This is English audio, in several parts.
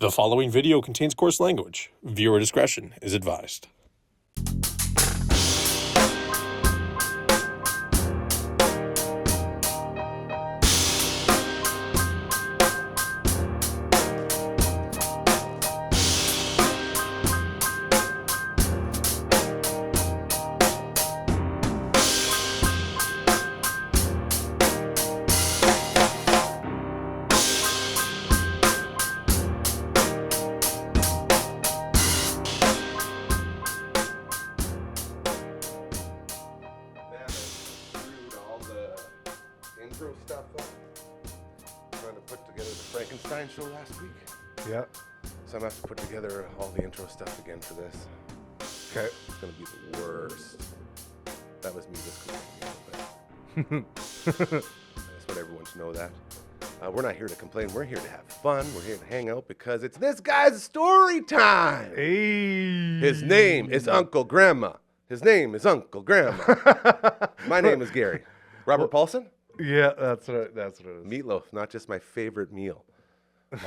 The following video contains coarse language. Viewer discretion is advised. Stuff trying to put together the Frankenstein show last week. Yeah. So I'm going to have to put together all the intro stuff again for this. Okay. It's going to be the worst. That was me just complaining a little bit. I just want everyone to know that. We're not here to complain. We're here to have fun. We're here to hang out because it's this guy's story time. Hey. His name is Uncle Gramma. His name is Uncle Gramma. My name is Gary. Robert Paulson? Yeah, that's what it is. Meatloaf, not just my favorite meal.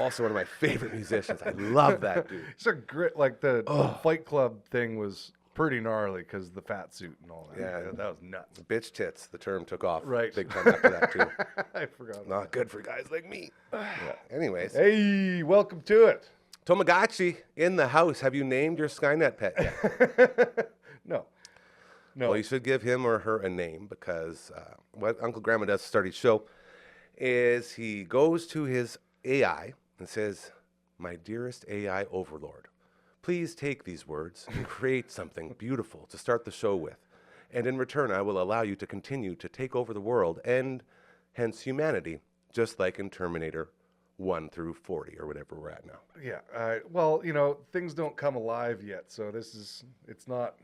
Also one of my favorite musicians. I love that dude. It's a great, like the Fight Club thing was pretty gnarly because the fat suit and all that. Yeah. That was nuts. Bitch tits, the term took off Right. big time after that too. I forgot. Not good for guys like me. Yeah. Anyways, Hey, welcome to it. Tomagotchi in the house. Have you named your Skynet pet yet? No. Well, you should give him or her a name because what Uncle Gramma does to start each show is he goes to his AI and says, "My dearest AI overlord, please take these words and create something beautiful to start the show with. And in return, I will allow you to continue to take over the world and hence humanity, just like in Terminator 1 through 40 or whatever we're at now." Yeah. Well, things don't come alive yet, so it's not.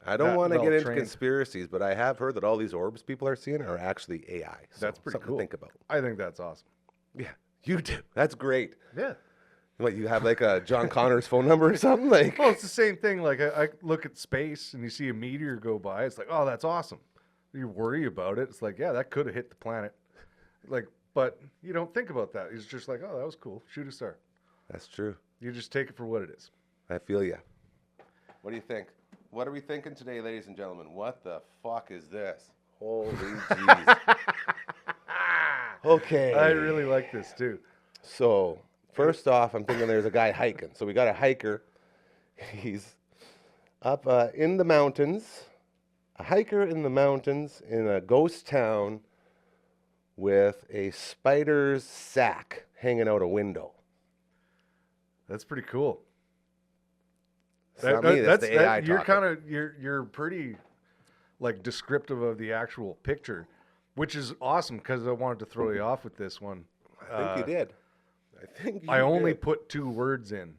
I don't want to well get into trained. conspiracies, but I have heard that all these orbs people are seeing are actually AI. So That's pretty something cool. to think about. I think that's awesome. Yeah, you do. That's great. Yeah. What, you have like a John Connor's phone number or something? Like, Well, it's the same thing. Like I look at space and you see a meteor go by. It's like, oh, that's awesome. You worry about it. It's like, yeah, that could have hit the planet. Like, but you don't think about that. It's just like, oh, that was cool. Shoot a star. that's true. You just take it for what it is. I feel ya. What do you think? What are we thinking today, ladies and gentlemen? What the fuck is this? Holy jeez. Okay. I really like this too. So, first off, I'm thinking there's a guy hiking. So we got a hiker. He's up in the mountains. A hiker in the mountains in a ghost town with a spider's sack hanging out a window. That's pretty cool. It's not me, that's the AI You're talking. you're pretty like descriptive of the actual picture, which is awesome because I wanted to throw you off with this one. I think you did. I only put 2 words in.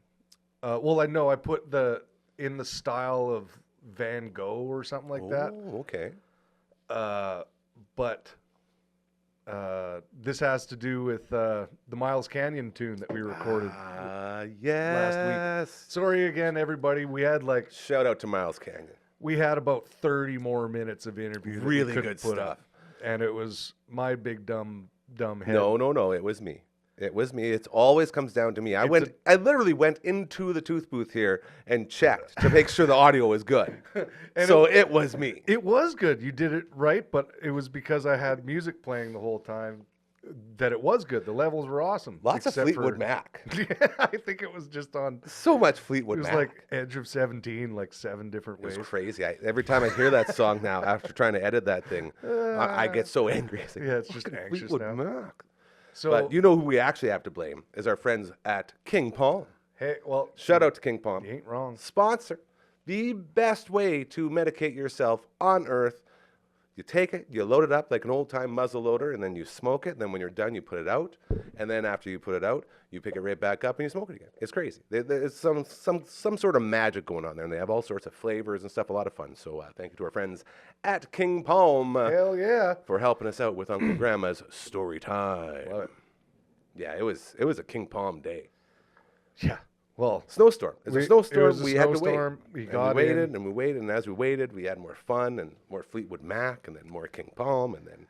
Well, I know I put in the style of Van Gogh or something like that. Oh, okay. But this has to do with the Miles Canyon tune that we recorded Yes. last week. Sorry again, everybody. We had Shout out to Miles Canyon. we had about 30 more minutes of interview. That Really we couldn't good put stuff. up, and it was my big dumb head. No. It was me. It was me. It always comes down to me. I literally went into the tooth booth here and checked to make sure the audio was good. So it was me. It was good. You did it right, but it was because I had music playing the whole time that it was good. The levels were awesome. Lots of except Fleetwood for- Mac. Yeah, I think it was just on. So much It Fleetwood was Mac. like Edge of 17, like 7 different It was ways. crazy. Every time I hear that song now, after trying to edit that thing, I get so angry. It's like, Yeah, it's just fucking anxious Fleetwood now. Mac. So But you know who we actually have to blame is our friends at King Palm. hey, well, Shout out to King Palm. you ain't wrong. Sponsor. The best way to medicate yourself on earth. You take it, you load it up like an old-time muzzle loader, and then you smoke it. And then when you're done, you put it out. And then after you put it out, you pick it right back up and you smoke it again. It's crazy. There's some sort of magic going on there, and they have all sorts of flavors and stuff. A lot of fun. So thank you to our friends at King Palm Hell yeah. for helping us out with Uncle Gramma's story time. Love it. Yeah, it was a King Palm day. Yeah. Well, Snowstorm. It's a It snowstorm. was a We had to snowstorm. wait. We got waited in. and we waited, and as we waited, we had more fun and more Fleetwood Mac, and then more King Palm, and then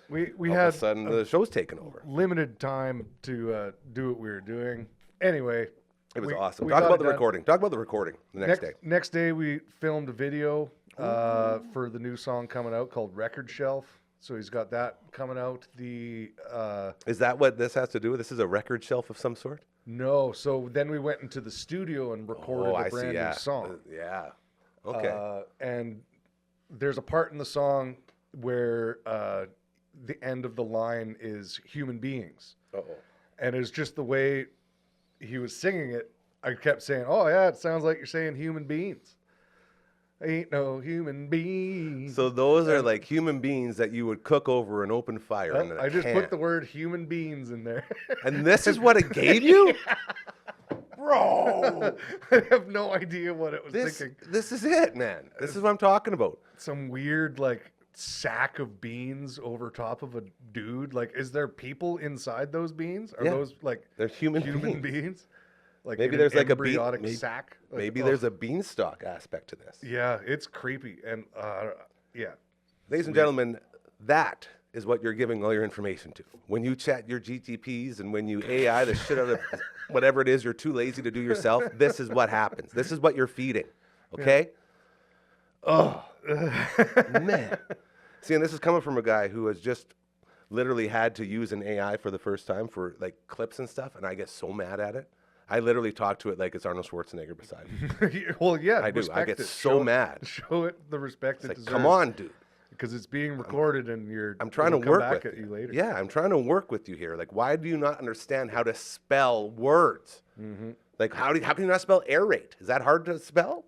we all had of a sudden the show's taken over. limited time to do what we were doing. Anyway, It was awesome. we Talk got about it the done. recording. Talk about the recording the next day. Next day, we filmed a video for the new song coming out called Record Shelf. So he's got that coming out. Is that what this has to do with? This is a record shelf of some sort? No. So then we went into the studio and recorded a brand new song. Yeah. Okay. And there's a part in the song where the end of the line is human beings. Uh-oh. And it's just the way he was singing it. I kept saying, "Oh yeah, it sounds like you're saying human beings. Ain't no human beings." So those are like human beings that you would cook over an open fire. In I just put the word human beings in there. And this is what it gave you? Bro. I have no idea what it was thinking. This is it, man. This is what I'm talking about. Some weird like sack of beans over top of a dude. Like, is there people inside those beans? Are those like they're human beings? Like maybe in there's an like embryonic a sack. Like, maybe there's a beanstalk aspect to this. Yeah, it's creepy and yeah. Ladies and gentlemen, that is what you're giving all your information to. When you chat your GTPs and when you AI the shit out of whatever it is you're too lazy to do yourself, this is what happens. This is what you're feeding. Okay? Oh, man. See, and this is coming from a guy who has just literally had to use an AI for the first time for like clips and stuff, and I get so mad at it. I literally talk to it like it's Arnold Schwarzenegger beside me. Well, yeah, I do. I get so Show mad. Show it the respect it Like, deserves. come on, dude. Because it's being recorded and I'm trying to it'll come work back with at you later. Yeah, I'm trying to work with you here. Like, why do you not understand how to spell words? Mm-hmm. Like, how can you not spell aerate? Is that hard to spell?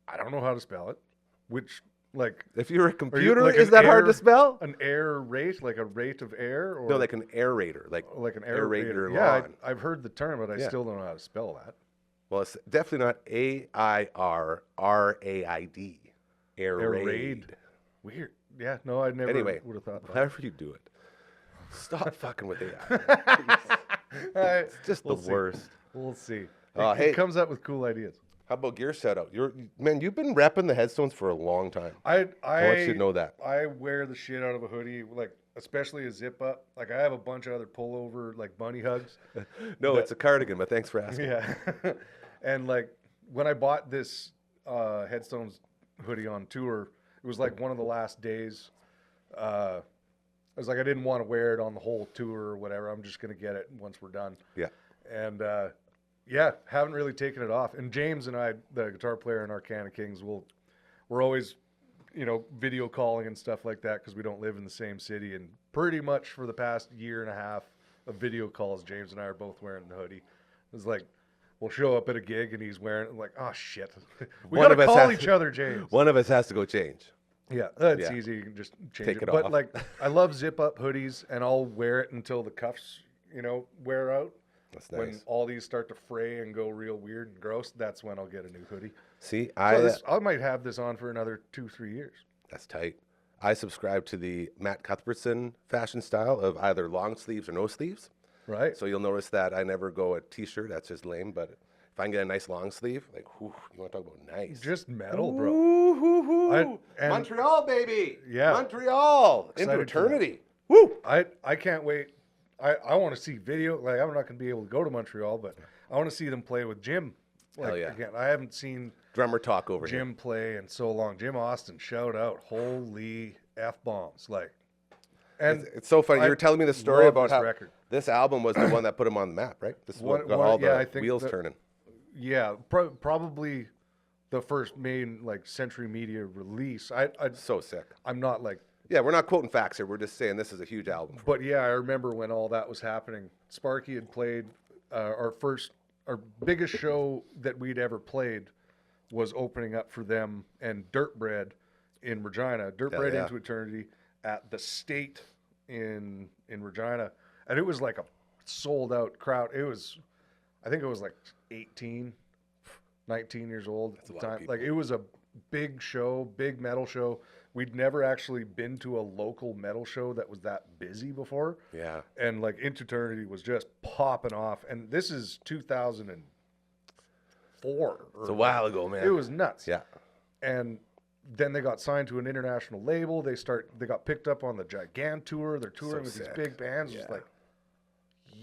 I don't know how to spell it. Which, like, If you're a are you, computer, like, is an that hard to air- spell? An air rate, like a rate of air, or No, like an aerator, like an aerate your Yeah, lawn. I've heard the term, but I Yeah. still don't know how to spell that. Well, it's definitely not AIRRAID. Aerade. Weird. Yeah, no, I never Anyway, would have thought that. however you do it, stop fucking with AI. It's just We'll the see. worst. We'll see. Oh, It hey. comes up with cool ideas. How about gear setup? You've been repping the headstones for a long time. I want you to know that. I wear the shit out of a hoodie, like especially a zip up. Like I have a bunch of other pullover like bunny hugs. No, it's a cardigan, but thanks for asking. Yeah. And like when I bought this Headstones hoodie on tour, it was like one of the last days. I was like, I didn't want to wear it on the whole tour or whatever. I'm just going to get it once we're done. Yeah. And yeah, haven't really taken it off. And James and I, the guitar player in Arcana Kings, we're always, video calling and stuff like that because we don't live in the same city. And pretty much for the past year and a half of video calls, James and I are both wearing the hoodie. It's like, we'll show up at a gig and he's wearing it. I'm like, oh shit, we One gotta of us call has each to- other James. One of us has to go change. Yeah, that's Yeah. easy. You can just change Take it. it But off. like, I love zip up hoodies, and I'll wear it until the cuffs, wear out. That's When nice. all these start to fray and go real weird and gross, that's when I'll get a new hoodie. See, So I might have this on for another 2-3 years. that's tight. I subscribe to the Matt Cuthbertson fashion style of either long sleeves or no sleeves. Right? So you'll notice that I never go a t-shirt. That's just lame. But if I can get a nice long sleeve, like, whew, you want to talk about nice? Just metal, bro. Ooh, hoo, hoo. and- Montreal, baby. Yeah. Montreal. Into Excited for that. eternity. Woo. I can't wait. I want to see video. Like, I'm not going to be able to go to Montreal, but I want to see them play with Jim. Like, Hell yeah. Again, I haven't seen Drummer talk over here. Jim play in so long. Jim Austin, shout out. Holy F-bombs. Like, and It's so funny. You were telling me the story love about this how record. this album was the one that put him on the map, right? This is what got One- all yeah, the I think wheels that- turning. yeah, probably the first main like Century Media release. So sick. I'm not like, Yeah, we're not quoting facts here. We're just saying this is a huge album. but yeah, I remember when all that was happening. Sparky had played our biggest show that we'd ever played was opening up for them and Dirt Bread in Regina. Dirt Hell Bread yeah. Into Eternity at the State in Regina, and it was like a sold out crowd. I think it was like 18, 19 years old at the a lot of time. people. Like it was a big show, big metal show. We'd never actually been to a local metal show that was that busy before. Yeah. And like Into Eternity was just popping off. And this is 2004. It's a while ago, man. It was nuts. Yeah. And then they got signed to an international label. They got picked up on the Gigant tour. They're touring with sick. these big bands. It's Yeah. like,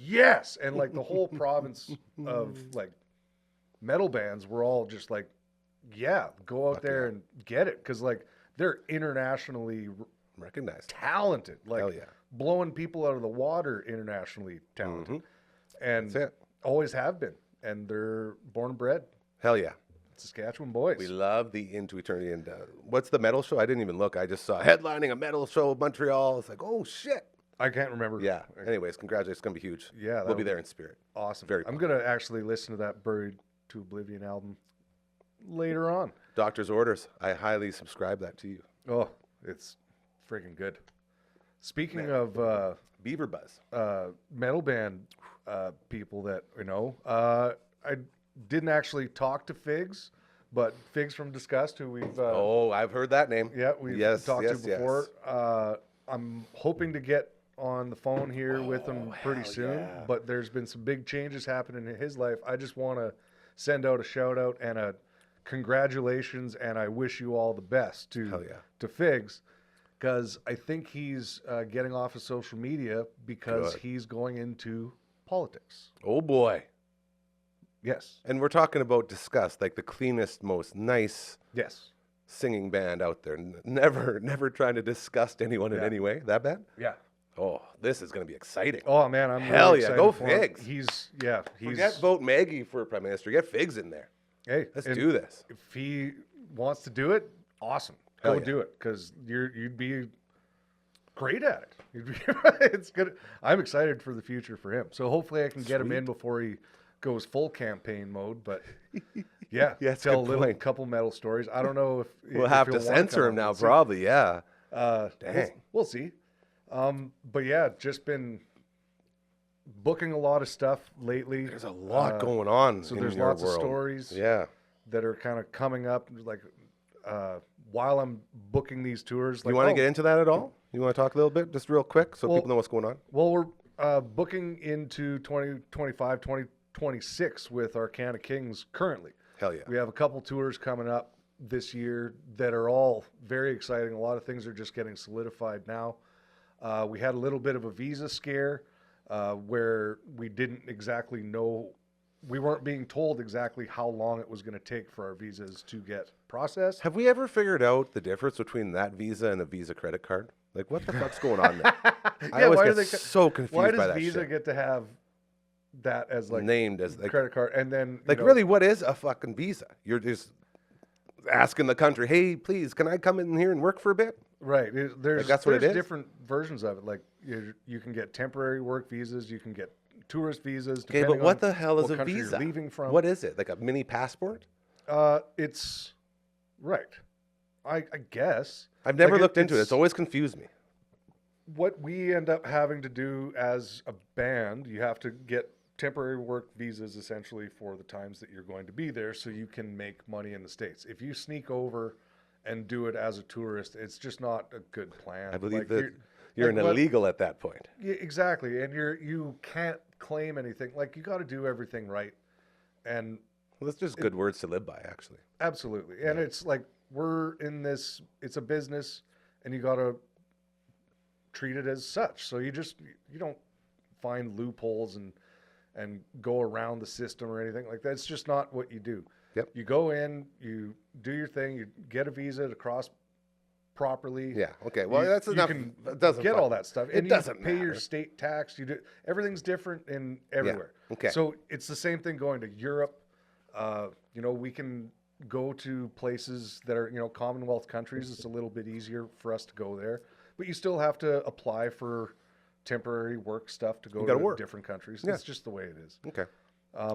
yes, and like the whole province of like metal bands were all just like, yeah, go out there and get it, because like they're internationally Recognized. talented, like Hell yeah. blowing people out of the water, internationally talented, and That's it. always have been, and they're born and bred Hell yeah. Saskatchewan boys. We love the Into Eternity. And what's the metal show? I didn't even look. I just saw headlining a metal show of Montreal. It's like, oh shit. I can't remember. Yeah. Anyways, congratulations. It's gonna be huge. Yeah, we'll be there in spirit. Awesome. Very I'm pumped. gonna actually listen to that Buried to Oblivion album later on. Doctor's orders. I highly subscribe that to you. Oh, it's freaking good. Speaking of Beaver Buzz. metal band people that I didn't actually talk to Figs, but Figs from Disgust, who we've I've heard that name. we've talked to before. I'm hoping to get on the phone here with him pretty soon, but there's been some big changes happening in his life. I just want to send out a shout out and a congratulations, and I wish you all the best to Figs, because I think he's getting off of social media because he's going into politics. Oh boy. Yes. And we're talking about Disgust, like the cleanest, most nice Yes. singing band out there. Never trying to disgust anyone in any way. That bad? Yeah. Oh, this is going to be exciting. Oh man, I'm Hell really yeah, excited go for him. Figs. He's Forget vote Maggie for prime minister. Get Figs in there. hey, Let's and do this. If he wants to do it, awesome. Hell Go yeah. do it, because you'd be great at it. It's good. I'm excited for the future for him. So hopefully I can get him in before he goes full campaign mode. But yeah, that's tell a good little point. couple metal stories. I don't know if We'll if have he'll to wanna censor come him on now, and see. probably. Yeah. Dang. We'll see. But yeah, just been booking a lot of stuff lately. There's a lot going on. So in there's your lots world. of stories Yeah. that are kind of coming up. Like while I'm booking these tours, like, You want to get into that at all? You want to talk a little bit, just real quick, so Well- people know what's going on? Well, we're booking into 2025, 2026 with our Can of Kings currently. Hell yeah. We have a couple tours coming up this year that are all very exciting. A lot of things are just getting solidified now. We had a little bit of a visa scare where we didn't exactly know, we weren't being told exactly how long it was going to take for our visas to get processed. Have we ever figured out the difference between that Visa and a Visa credit card? Like, what the fuck's going on there? I always get so confused Why by does that Visa shit. get to have that as like Named as like, credit card, and then really, what is a fucking Visa? You're just asking the country, hey, please, can I come in here and work for a bit? Right. There's that's what it is? different versions of it. Like you can get temporary work visas, you can get tourist visas. Okay, but depending what on the hell is what a country visa? You're leaving from. What is it? Like a mini passport? It's right. I guess I've never Like, looked into it. It's always confused me. what we end up having to do as a band. You have to get temporary work visas essentially for the times that you're going to be there, so you can make money in the States. If you sneak over and do it as a tourist, it's just not a good plan. I believe Like, that you're like an what- illegal at that point. Yeah, exactly, and you can't claim anything. Like, you got to do everything right, and Well, that's just good words to live by, actually. absolutely. And it's like, we're in this. It's a business, and you got to treat it as such. So you don't find loopholes and go around the system or anything like that. It's just not what you do. Yep. You go in, you do your thing, you get a visa to cross properly. Yeah. Okay. Well, You- that's you enough. can It doesn't get fuck- all that stuff, It and doesn't you pay your matter. state tax. You do everything's different in everywhere. okay. So it's the same thing going to Europe. We can go to places that are Commonwealth countries. It's a little bit easier for us to go there, but you still have to apply for temporary work stuff to go gotta to work. different countries. Yeah. It's just the way it is. Okay.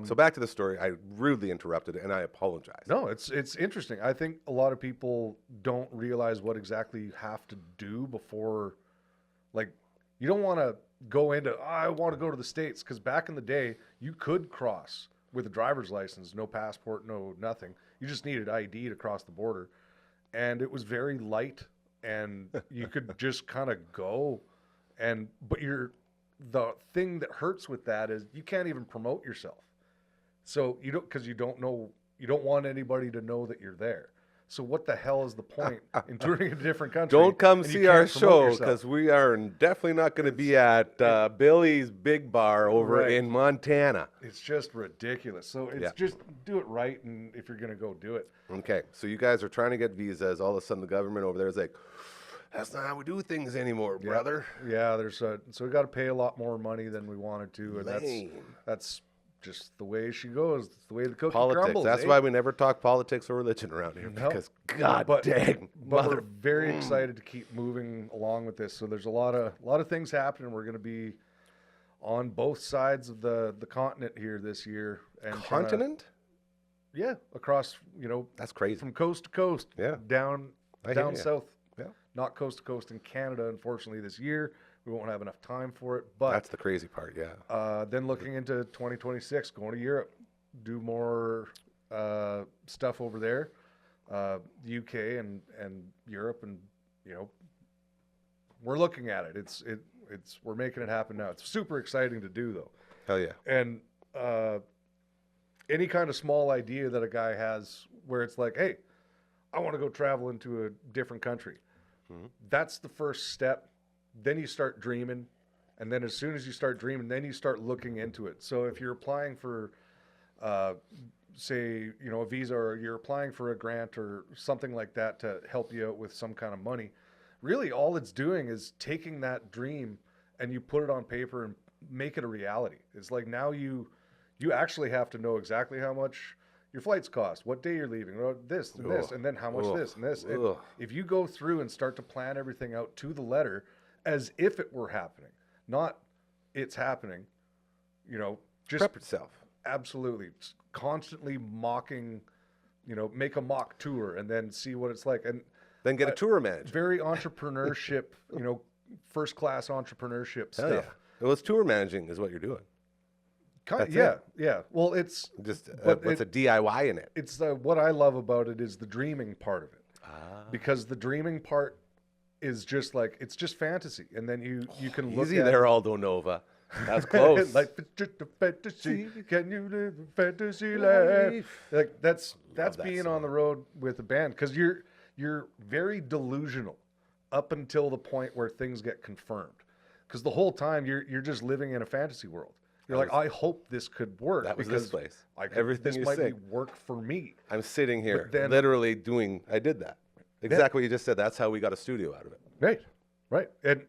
So back to the story. I rudely interrupted, and I apologize. No, it's interesting. I think a lot of people don't realize what exactly you have to do before, like, you don't want to go into, I want to go to the States, because back in the day, you could cross with a driver's license, no passport, no nothing. You just needed ID to cross the border, and it was very light, and you could just kind of go, but the thing that hurts with that is you can't even promote yourself. So because you don't want anybody to know that you're there. So what the hell is the point in touring a different country? Don't come and you see our can't promote show yourself? because we are definitely not going to be at Billy's Big Bar over Right. in Montana. It's just ridiculous. So it's Yeah. just do it right, and if you're going to go do it. Okay, so you guys are trying to get visas. All of a sudden, the government over there is like, that's not how we do things anymore, brother. Yeah, so we got to pay a lot more money than we wanted to, and Lame. that's just the way she goes. It's the way the cookie Politics. crumbles. That's eh? why we never talk politics or religion around here No. because, God But dang, we're mother. very excited to keep moving along with this. So there's a lot of things happening. We're going to be on both sides of the continent here this year. And trying to- Continent? yeah, across That's crazy. from coast to coast. Yeah. down I hear down ya. south. Yeah. Not coast to coast in Canada, unfortunately, this year. We won't have enough time for it. But That's the crazy part, yeah. then looking into 2026, going to Europe, do more stuff over there, the UK and Europe, and we're looking at it. It's we're making it happen now. It's super exciting to do though, Hell yeah. and any kind of small idea that a guy has where it's like, hey, I want to go travel into a different country. That's the first step. Then you start dreaming. And then as soon as you start dreaming, then you start looking into it. So if you're applying for, say, a visa, or you're applying for a grant or something like that to help you out with some kind of money, really all it's doing is taking that dream and you put it on paper and make it a reality. It's like now you actually have to know exactly how much your flights cost, what day you're leaving, this and this, and then how much this and this. And if you go through and start to plan everything out to the letter as if it were happening, not it's happening, just Prep yourself. absolutely constantly mocking, make a mock tour and then see what it's like. And Then get a tour manager. very entrepreneurship, first class entrepreneurship Hell stuff. yeah. Well, it's tour managing is what you're doing. That's Yeah, it. yeah. Well, it's Just But what's a DIY in it? it's what I love about it is the dreaming part of it, Ah. because the dreaming part is just like it's just fantasy, and then you can look Easy at there, Aldo Nova. That's close. Life is just a fantasy. Can you live a fantasy life? Like that's that being song. on the road with a band, because you're very delusional up until the point where things get confirmed, because the whole time you're just living in a fantasy world. You're like, I hope this could work. That was because this place. Everything Everything this you might say. be work for me. I'm sitting here then- literally doing, I did that. Exactly what you just said. That's how we got a studio out of it. Right. And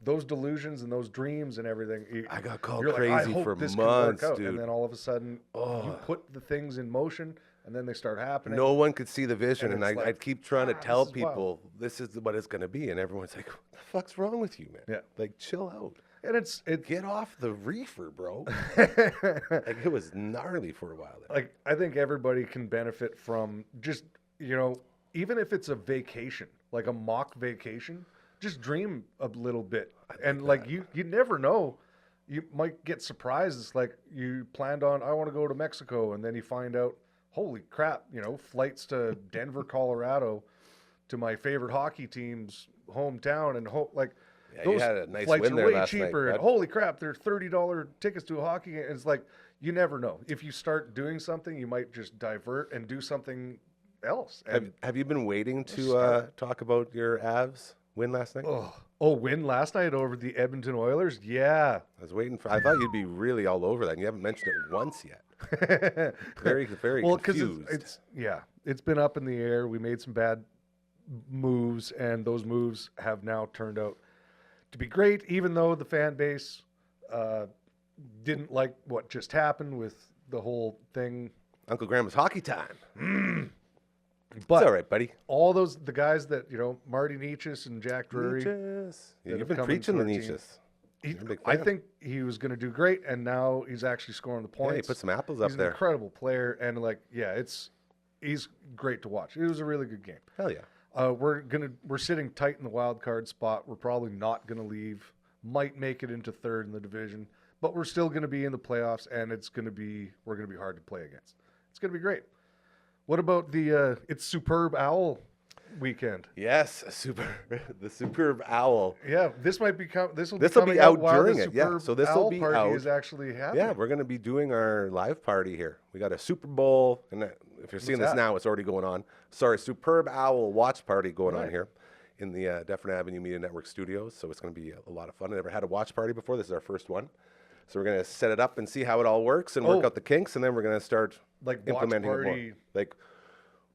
those delusions and those dreams and everything. I got called you're like, I crazy hope for this months, can work out. dude. And then all of a sudden, you put the things in motion, and then they start happening. No one could see the vision, And and it's like, I'd keep trying to this tell is wild. people this is what it's going to be, and everyone's like, "What the fuck's wrong with you, man? Yeah. Like, chill out, And it's get off the reefer, bro." Like, it was gnarly for a while there. like I think everybody can benefit from just even if it's a vacation, like a mock vacation, just dream a little bit, and like you never know. You might get surprised. It's like you planned on, I want to go to Mexico, and then you find out, holy crap, flights to Denver, Colorado, to my favorite hockey team's hometown, and Yeah, you had a nice flights win are there way last night, cheaper. And bud. holy crap, they're $30 tickets to a hockey game. It's like you never know. If you start doing something, you might just divert and do something else. And Have you been waiting to talk about your Avs win last night? win last night over the Edmonton Oilers? Yeah. I was waiting for. I thought you'd be really all over that, and you haven't mentioned it once yet. Very, very Well, because confused. it's been up in the air. We made some bad moves, and those moves have now turned out to be great, even though the fan base didn't like what just happened with the whole thing. Uncle Gramma's hockey time. But It's all right, buddy. all the guys that Marty Nietzsche and Jack Drury, Nietzsche's. Yeah, that you've have been come preaching the into our team. Nietzsche's. he- You're a big I fan. think he was going to do great, and now he's actually scoring the Yeah, points. he put some apples up He's an there. incredible player, and he's great to watch. It was a really good game. Hell yeah. We're sitting tight in the wild card spot. We're probably not going to leave. Might make it into third in the division, but we're still going to be in the playoffs, and we're going to be hard to play against. It's going to be great. What about it's Superb Owl weekend? Yes, the superb owl. Yeah, this will be This'll coming be out out while during the it, yeah. Superb So this'll Owl be party out. is actually happening. Yeah, we're going to be doing our live party here. We got a Super Bowl, and If you're seeing this now, it's already going on. Sorry, Superb Owl watch party going on Right. here in the Dufferin Ave Media Network studios. So it's going to be a lot of fun. I never had a watch party before. This is our first one. So we're going to set it up and see how it all works and work out the kinks, and then we're going to start Like watch implementing it more. party. Like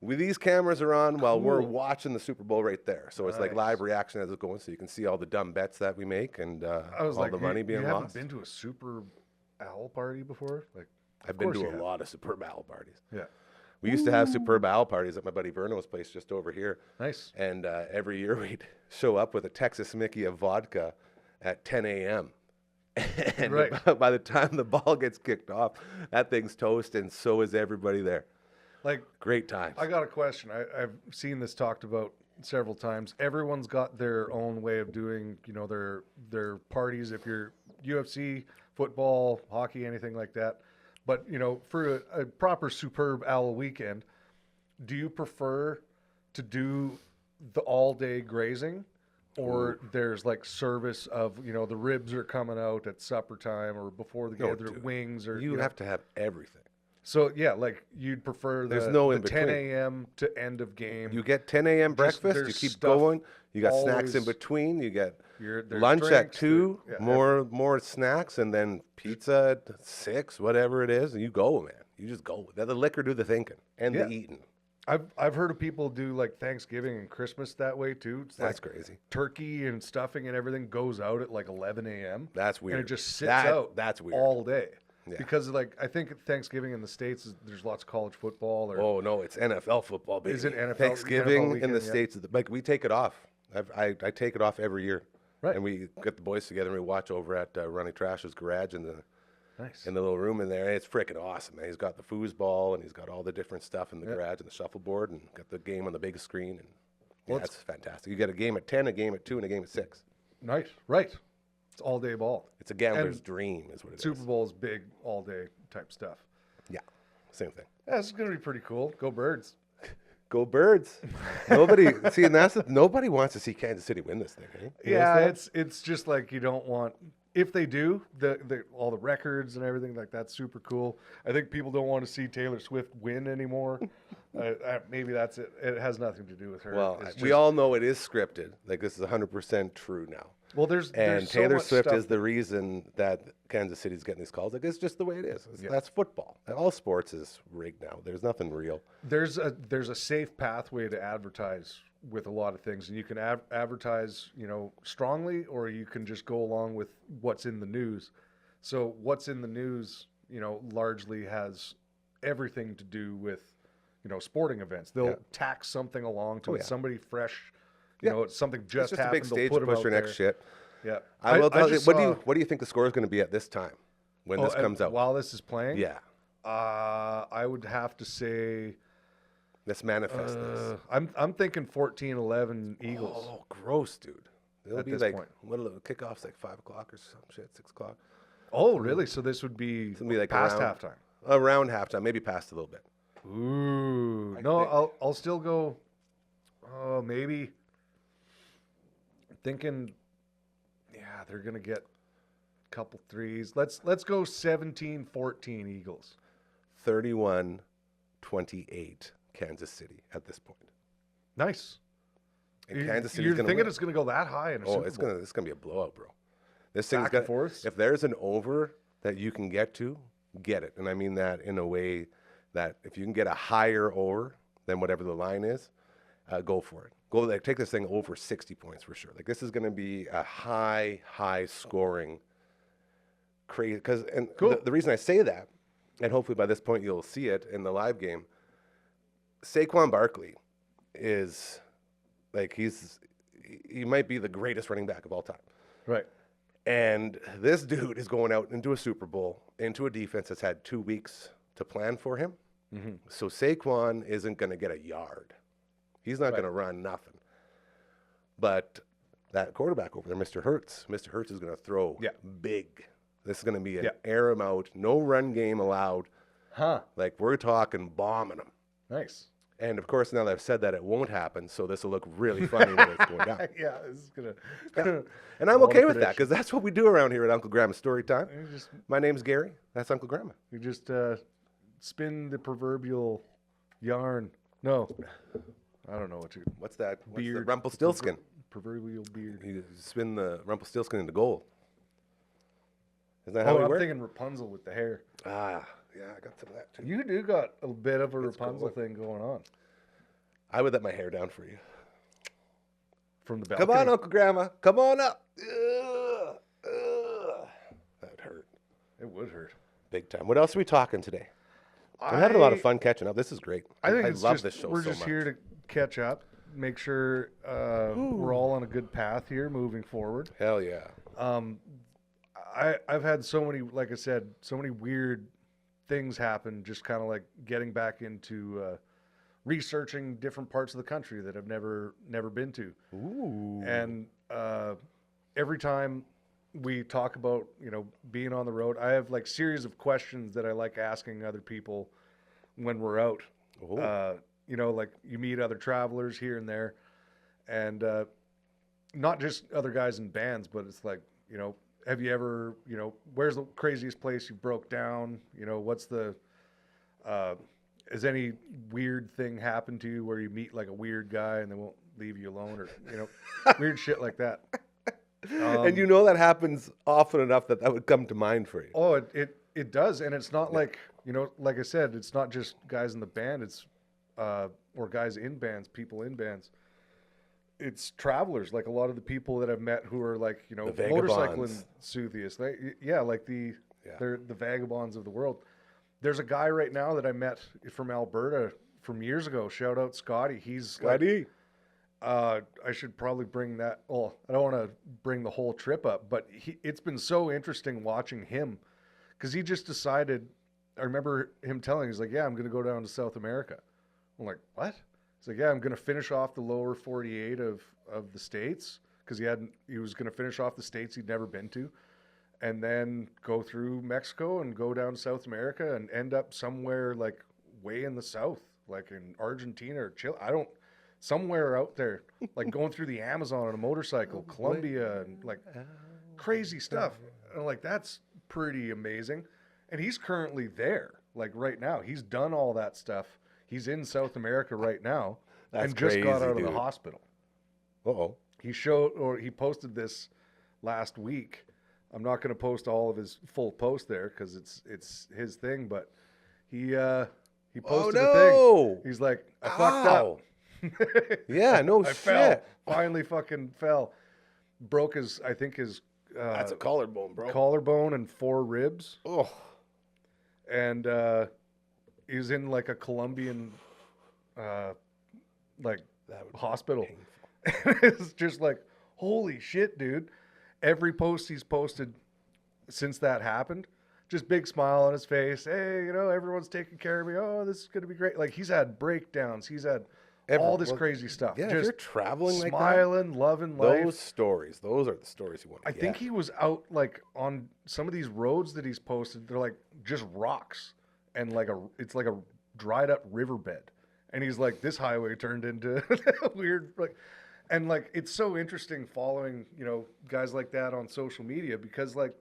these cameras are on while we're watching the Super Bowl right there. So it's like live reaction as it's going, so you can see all the dumb bets that we make and all the money being you lost. haven't been to a Super Owl party before? Like, I've been to a lot of Superb Owl parties. Yeah. We used to have Superb Owl parties at my buddy Verno's place just over here. Nice. And every year we'd show up with a Texas Mickey of vodka at 10 a.m. And by the time the ball gets kicked off, that thing's toast, and so is everybody there. Like, great times. I got a question. I've seen this talked about several times. Everyone's got their own way of doing, their parties. If you're UFC, football, hockey, anything like that. But, for a proper Superb Owl weekend, do you prefer to do the all-day grazing? Or there's like service of, the ribs are coming out at supper time or before the game, wings or... You have to have everything. So, yeah, like you'd prefer There's no in the 10 between. a.m. to end of game. You get 10 a.m. breakfast, you keep going, you got snacks in between, you get there's lunch drinks, at 2, more snacks, and then pizza at 6, whatever it is, and you go, man. You just go. Let the liquor do the thinking and the eating. I've heard of people do like Thanksgiving and Christmas that way too. It's That's like crazy. Turkey and stuffing and everything goes out at like 11 a.m. That's weird. And it just sits out that's weird. all day. Yeah. Because like I think Thanksgiving in the States there's lots of college football or Oh no, it's NFL football, baby. Is it NFL Thanksgiving weekend, in the States? Like we take it off. I take it off every year. Right. And we get the boys together and we watch over at Ronnie Trash's garage in the little room in there. And it's freaking awesome, man. He's got the foosball and he's got all the different stuff in the garage and the shuffleboard and got the game on the big screen. And that's fantastic. You get a game at 10, a game at 2, and a game at 6. Nice. Right. It's all day ball. It's a gambler's dream, is what it is. Super Bowl is big all day type stuff. Yeah, same thing. Yeah, this is gonna be pretty cool. Go Birds. Go Birds. Nobody wants to see Kansas City win this thing. Eh? You notice that? It's just like you don't want. If they do, all the records and everything like that's super cool. I think people don't want to see Taylor Swift win anymore. Maybe that's it. It has nothing to do with her. Well, we all know it is scripted. Like this is 100% true now. Well, there's so Taylor much Swift stuff. is the reason that Kansas City's getting these calls. Like it's just the way it is. That's football. All sports is rigged now. There's nothing real. There's a safe pathway to advertise with a lot of things, and you can advertise, strongly, or you can just go along with what's in the news. So what's in the news, largely has everything to do with, sporting events. They'll tack something along to it. Somebody fresh. It's something just it's just a happened. big stage they'll to put push their next shit. Yeah. I will tell you, what do you think the score is going to be at this time when this comes out? While this is playing? Yeah. I would have to say... Let's manifest this. I'm thinking 14-11 Eagles. Oh, gross, dude. It'll At be this like, point. kickoff's like 5 o'clock or some shit, 6 o'clock. Oh, really? So this would be, It's going to be like past around, halftime. Around halftime, maybe past a little bit. Ooh. No, I'll still go, maybe. I'm thinking, they're going to get a couple threes. Let's go 17-14 Eagles. 31-28 Kansas City at this point. Nice. And Kansas City's You're going to thinking win. it's going to go that high in a Super Bowl? It's gonna be a blowout, bro. This thing's Back gonna. and forth? If there's an over that you can get to, get it, and I mean that in a way that if you can get a higher over than whatever the line is, go for it. Take this thing over 60 points for sure. Like this is gonna be a high scoring, crazy. Cool. The reason I say that, and hopefully by this point you'll see it in the live game. Saquon Barkley is like he might be the greatest running back of all time. Right. And this dude is going out into a Super Bowl, into a defense that's had 2 weeks to plan for him. Mm-hmm. So Saquon isn't going to get a yard. He's not going to run nothing. But that quarterback over there, Mr. Hurts is going to throw big. This is going to be an air him out, no run game allowed. Huh. Like we're talking bombing him. Nice. And of course, now that I've said that, it won't happen. So this will look really funny when it's going down. Yeah, this is gonna. And I'm okay with that because that's what we do around here at Uncle Gramma's Story Time. My name's Gary. That's Uncle Gramma. You just spin the proverbial Yarn. No. I don't know what you. What's that? What's the Beard. Rumpelstiltskin? Proverbial beard. You spin the Rumpelstiltskin into gold. Isn't that how Oh, we I'm work? thinking Rapunzel with the hair. Ah, yeah, I got some of that too. You do got a bit of a It's Rapunzel cool. thing going on I would let my hair down for you. from the balcony. Come on, Uncle Gramma. Come on up. Ugh, ugh. That hurt It would hurt. big time. What else are we talking today? I'm having a lot of fun catching up. This is great. I think it's love just, this show we're so just much. here to catch up, make sure we're all on a good path here moving forward. Hell yeah. I've had so many, like I said, so many weird things happen, just kind of like getting back into researching different parts of the country that I've never been to. Ooh. And every time we talk about, being on the road, I have like series of questions that I like asking other people when we're out. Oh. Like you meet other travelers here and there, and not just other guys in bands, but it's like, have you ever, where's the craziest place you broke down? What's the, has any weird thing happened to you where you meet like a weird guy and they won't leave you alone, or, weird shit like that. And that happens often enough that would come to mind for you. Oh, it does. And it's not like, like I said, it's not just guys in the band. It's, or guys in bands, people in bands. It's travelers. Like a lot of the people that I've met who are like, motorcycling enthusiasts. They're the vagabonds of the world. There's a guy right now that I met from Alberta from years ago. Shout out Scotty. He's Scotty. I should probably bring that. Oh, I don't want to bring the whole trip up, but it's been so interesting watching him because he just decided. I remember him telling, he's like, "Yeah, I'm going to go down to South America." I'm like, "What?" He's like, "Yeah, I'm going to finish off the lower 48 of the states because he was going to finish off the states he'd never been to, and then go through Mexico and go down to South America and end up somewhere like way in the south, like in Argentina or Chile. Somewhere out there, like going through the Amazon on a motorcycle, Colombia, and like crazy stuff. And I'm like, that's pretty amazing. And he's currently there, like right now. He's done all that stuff. He's in South America right now, That's and just got crazy, out of dude. the hospital. Uh-oh. He posted this last week. I'm not going to post all of his full post there because it's his thing, but he posted a thing. He's like, I fucked up. Yeah, no I shit. fell. Finally fucking fell. Broke his That's a collarbone, bro. collarbone and 4 ribs. Oh. And he was in like a Colombian hospital. It's just like, holy shit, dude. Every post he's posted since that happened, just big smile on his face. Hey, everyone's taking care of me. Oh, this is going to be great. Like he's had breakdowns. He's had all this crazy stuff. Yeah, just if you're traveling like that, smiling, loving life. those are the stories you want to I think he was out like on some of these roads that he's posted. They're like just rocks and it's like a dried up riverbed. And he's like, this highway turned into weird, like, and like, it's so interesting following, guys like that on social media because like,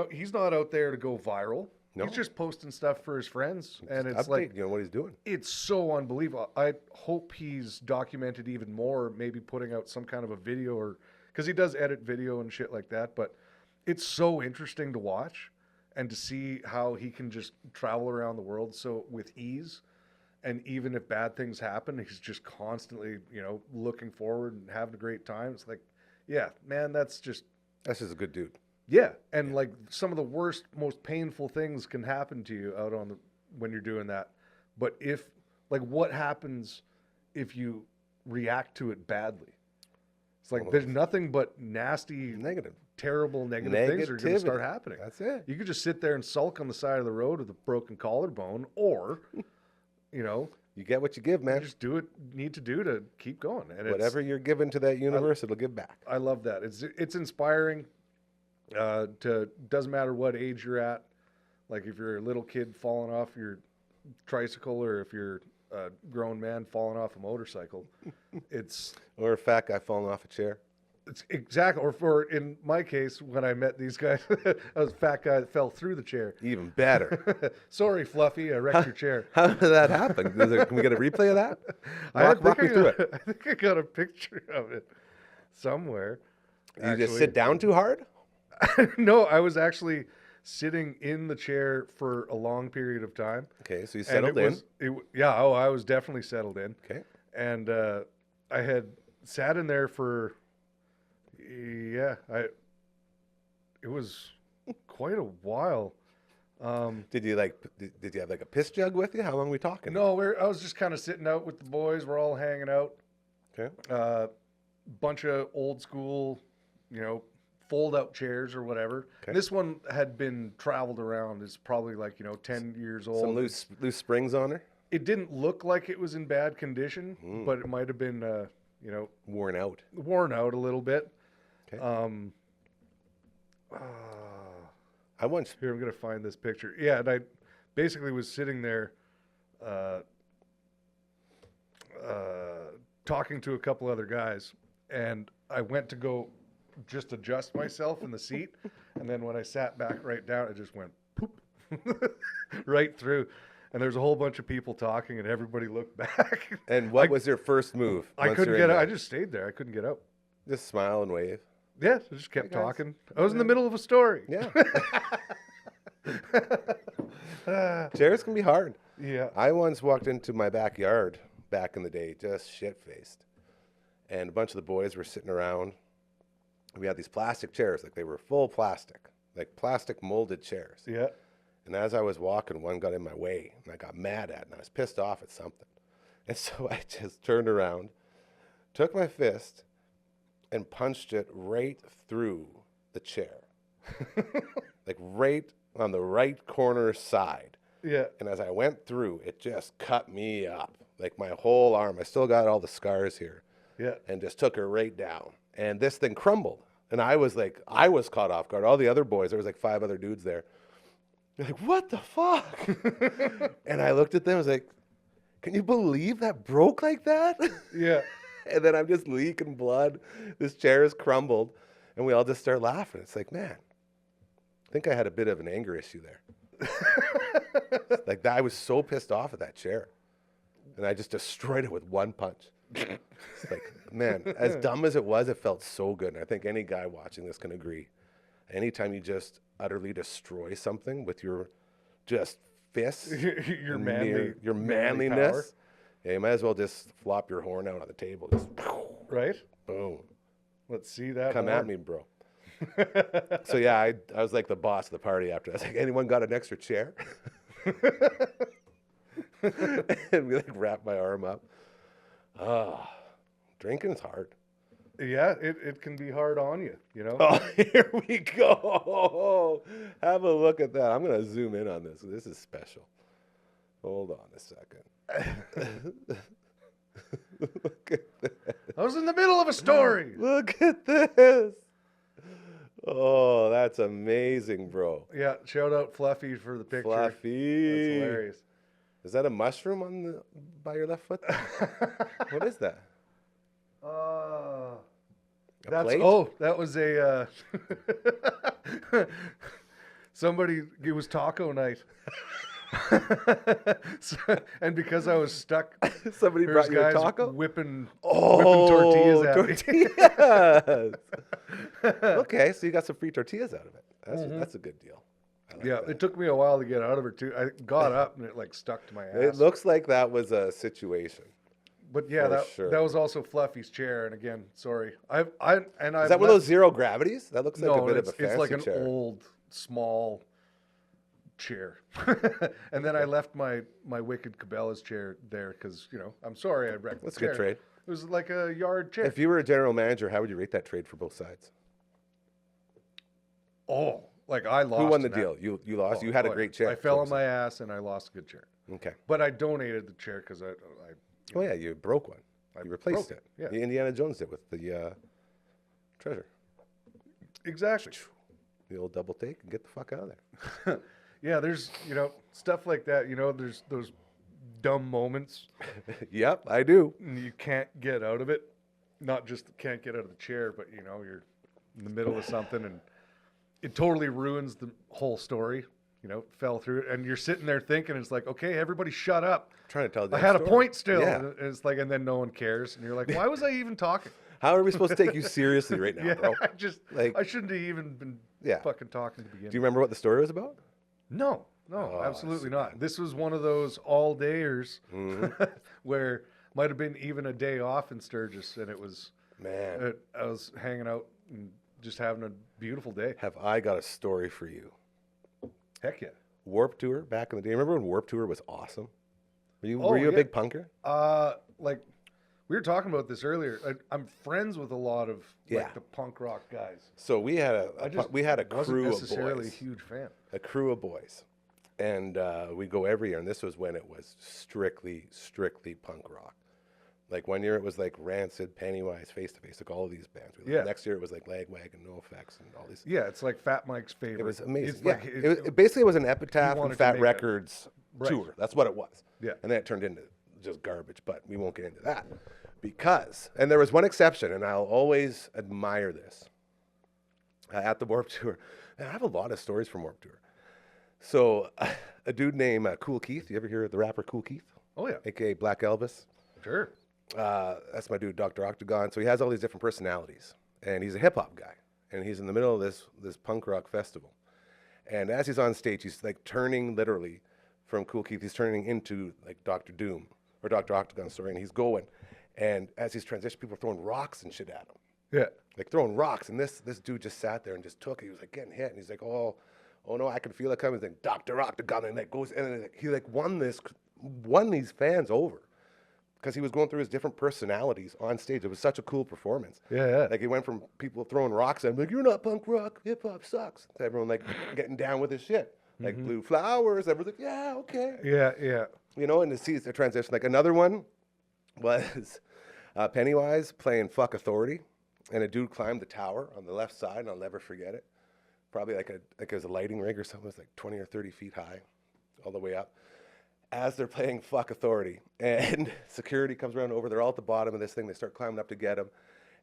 he's not out there to go viral. No. He's just posting stuff for his friends. And Just it's update, like, what he's doing. it's so unbelievable. I hope he's documented even more, maybe putting out some kind of a video or because he does edit video and shit like that. But it's so interesting to watch and to see how he can just travel around the world so with ease. And even if bad things happen, he's just constantly, looking forward and having a great time. It's like, yeah, man, that's just a good dude. yeah. And like some of the worst, most painful things can happen to you out when you're doing that. But what happens if you react to it badly? It's like there's nothing but nasty, terrible, negative things are going to start happening. That's it. You could just sit there and sulk on the side of the road with a broken collarbone, or, You get what you give, man. you just do what you need to do to keep going. And Whatever you're given to that universe, it'll give back. I love that. It's inspiring. Doesn't matter what age you're at. Like if you're a little kid falling off your tricycle, or if you're a grown man falling off a motorcycle, it's Or a fat guy falling off a chair. It's exactly. Or for in my case, when I met these guys, I was a fat guy that fell through the chair. Even better. Sorry, Fluffy, I wrecked your chair. How did that happen? Can we get a replay of that? I Walk me through it. I think I got a picture of it somewhere. You just sit down too hard? No, I was actually sitting in the chair for a long period of time. Okay, so you And settled in. I was definitely settled in. Okay. And I had sat in there for, it was quite a while. Did you have like a piss jug with you? How long are we talking? No, I was just kind of sitting out with the boys. We're all hanging out. Okay. Bunch of old school, fold out chairs or whatever. Okay. This one had been traveled around. It's probably 10 years old. Some loose springs on her? It didn't look like it was in bad condition, but it might have been, Worn out. worn out a little bit. Okay. I once here. I'm gonna find this picture. Yeah, and I basically was sitting there, talking to a couple other guys, and I went to go just adjust myself in the seat, and then when I sat back right down, it just went poop right through. And there's a whole bunch of people talking, and everybody looked back. And what was your first move? I couldn't get out. I just stayed there. I couldn't get out. Just smile and wave. Yeah, I just kept Hey, guys. talking. I was in the middle of a story. Yeah. Chairs can be hard. Yeah. I once walked into my backyard back in the day, just shit-faced. And a bunch of the boys were sitting around. We had these plastic chairs, like they were full plastic, like plastic molded chairs. Yeah. And as I was walking, one got in my way, and I got mad at it, and I was pissed off at something. And so I just turned around, took my fist, and punched it right through the chair. Like right on the right corner side. Yeah. And as I went through, it just cut me up. Like my whole arm. I still got all the scars here. Yeah. And just took her right down. And this thing crumbled. And I was caught off guard. All the other boys, there was like 5 other dudes there. They're like, what the fuck? And I looked at them, I was like, can you believe that broke like that? Yeah. And then I'm just leaking blood. This chair is crumbled. And we all just start laughing. It's like, man, I think I had a bit of an anger issue there. Like, I was so pissed off at that chair. And I just destroyed it with one punch. It's like, man, as dumb as it was, it felt so good. And I think any guy watching this can agree. Anytime you just utterly destroy something with your just fists, your your manly manliness, power. yeah, you might as well just flop your horn out on the table. Just Right? boom. Let's see that. Come horn. at me, bro. So yeah, I was like the boss of the party after. I was like, anyone got an extra chair? And we like wrap my arm up. Drinking's hard. Yeah, it can be hard on you, Oh, here we go. Have a look at that. I'm going to zoom in on this. This is special. Hold on a second. Look at this. I was in the middle of a story. Look at this. Oh, that's amazing, bro. Yeah, shout out Fluffy for the picture. Fluffy. That's hilarious. Is that a mushroom by your left foot? What is that? That was a somebody. It was taco night. And because I was stuck, Somebody there's brought you a guys taco? whipping tortillas at me. Tortillas. Okay, so you got some free tortillas out of it. That's a good deal. I like Yeah, that. it took me a while to get out of it too. I got up and it like stuck to my ass. It looks like that was a situation. But yeah, for sure. that was also Fluffy's chair. And again, sorry, Is that one of those zero gravities? That looks like a bit of a fancy it's like an chair. old, small chair. And then I left my wicked Cabela's chair there because I'm sorry I wrecked That's a the good chair. trade. It was like a yard chair. If you were a general manager, how would you rate that trade for both sides? Oh, like I lost. Who won the in that. deal? You lost. You had a great chair. I fell on my ass and I lost a good chair. Okay. But I donated the chair because I Oh yeah, you broke one. You replaced broke it. it, yeah. The Indiana Jones did with the treasure. exactly. The old double take and get the fuck out of there. Yeah, there's stuff like that. There's those dumb moments Yep, I do. and you can't get out of it. not just can't get out of the chair, but you know, you're in the middle of something and it totally ruins the whole story. You know, fell through it, and you're sitting there thinking, it's like, okay, everybody shut up. Trying to tell I had story. a point still. Yeah. And it's like, and then no one cares. And you're like, why was I even talking? How are we supposed to take you seriously right now, Yeah, bro? I shouldn't have even been fucking talking to begin Do you remember what the story was about? No, Oh, absolutely not. This was one of those all-dayers Mm-hmm. where might have been even a day off in Sturgis, and it was, Man, I was hanging out and just having a beautiful day. have I got a story for you. Heck yeah. Warp Tour back in the day. Remember when Warp Tour was awesome? Were you a yeah. big punker? Like we were talking about this earlier. I'm friends with a lot of Yeah. like the punk rock guys. So we had a Wasn't crew of necessarily a boys. huge fan. A crew of boys, and we go every year. And this was when it was strictly punk rock. Like one year it was like Rancid, Pennywise, Face to Face, like all of these bands. Yeah. Next year it was like Lagwagon, No Effects, and all these. Yeah, it's like Fat Mike's favorite. It was amazing. It's Yeah. like, It basically was an Epitaph wanted and to Fat make Records Right. tour. That's what it was. Yeah. And then it turned into just garbage, but we won't get into that. Because, and there was one exception, and I'll always admire this. At the Warped Tour, and I have a lot of stories from Warped Tour. So, a dude named Cool Keith, you ever hear of the rapper Cool Keith? Oh yeah, AKA Black Elvis. sure. That's my dude, Dr. Octagon. So he has all these different personalities, and he's a hip hop guy, and he's in the middle of this punk rock festival. And as he's on stage, he's like turning literally from Cool Keith, he's turning into like Dr. Doom or Dr. Octagon, sorry, and he's going. And as he's transitioning, people are throwing rocks and shit at him, Yeah. like throwing rocks. And this dude just sat there and just took it. He was like getting hit, and he's like, oh no, I can feel it coming. He's like, Dr. Octagon, and like goes, and then, like, he like won these fans over. Because he was going through his different personalities on stage. It was such a cool performance. Yeah. Like he went from people throwing rocks at him, like, you're not punk rock, hip hop sucks. To everyone like getting down with his shit. Like Blue Flowers, everyone's like, yeah, okay. Yeah. You know, and to see the transition. Like another one was Pennywise playing Fuck Authority. And a dude climbed the tower on the left side, and I'll never forget it. Probably like it was a lighting rig or something. It was like 20 or 30 feet high, all the way up. As they're playing Fuck Authority, and security comes around over, they're all at the bottom of this thing, they start climbing up to get him,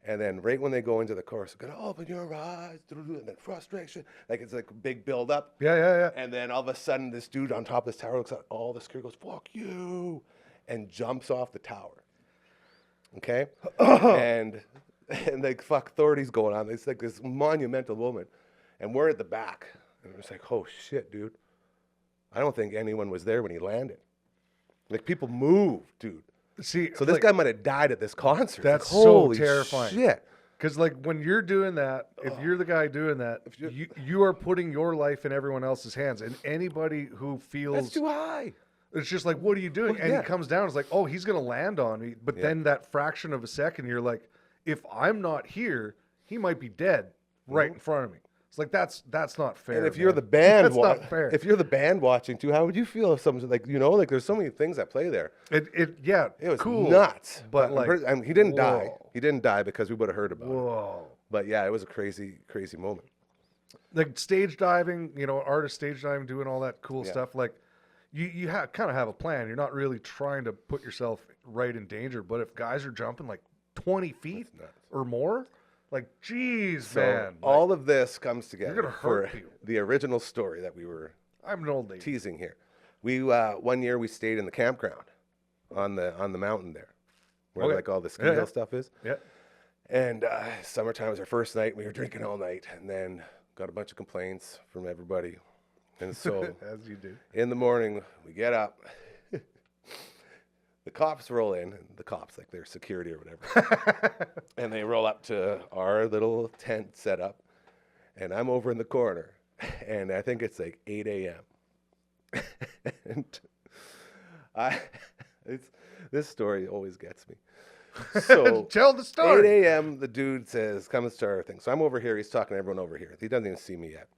and then right when they go into the chorus, they're gonna open your eyes, and then frustration, like it's like a big build up, Yeah. and then all of a sudden this dude on top of this tower looks at all the security, goes, fuck you, and jumps off the tower, okay, and like Fuck Authority's going on, it's like this monumental moment, and we're at the back, and it's like, oh shit, dude. I don't think anyone was there when he landed. Like people moved, dude. See, So this like, guy might have died at this concert. That's like, so holy terrifying. Shit. Because like when you're doing that, if you're the guy doing that, you are putting your life in everyone else's hands, and anybody who feels That's too high. it's just like, what are you doing? Well, and yeah. he comes down, it's like, oh, he's gonna land on me. But then that fraction of a second, you're like, if I'm not here, he might be dead right in front of me. It's like that's not fair. And if you're man. the band, that's not fair. if you're the band watching too, how would you feel if someone's like, you know, like there's so many things at play there. It It was cool, nuts. but like, he didn't die. whoa. He didn't die because we would have heard about it. Whoa. But yeah, it was a crazy moment. Like stage diving, you know, artist stage diving, doing all that cool Yeah. stuff. Like you kind of have a plan. You're not really trying to put yourself right in danger. But if guys are jumping like 20 feet nuts. or more, like, geez, So man. all of this comes together gonna for hurt people. the original story that we were I'm an old lady. teasing here. We one year we stayed in the campground on the mountain there, where Okay. like all the ski Yeah, hill yeah. stuff is. Yeah. And summertime was our first night. We were drinking all night, and then got a bunch of complaints from everybody. And so As you do. in the morning we get up. The cops roll in, the cops, like they're security or whatever, and they roll up to our little tent set up, and I'm over in the corner, and I think it's like 8 a.m. And this story always gets me. So Tell the story. 8 a.m. the dude says, come and start our thing. So I'm over here, he's talking to everyone over here. He doesn't even see me yet.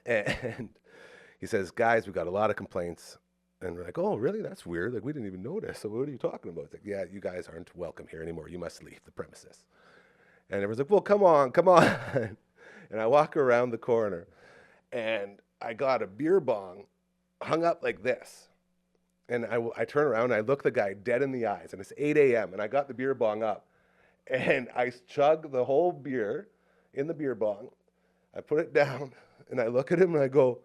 And he says, guys, we've got a lot of complaints. And we're like, oh, really? That's weird. Like, we didn't even notice. So what are you talking about? It's like, yeah, you guys aren't welcome here anymore. You must leave the premises. And everyone's like, well, come on. And I walk around the corner, and I got a beer bong hung up like this. And I turn around, and I look the guy dead in the eyes, and it's 8 a.m., and I got the beer bong up. And I chug the whole beer in the beer bong. I put it down, and I look at him, and I go,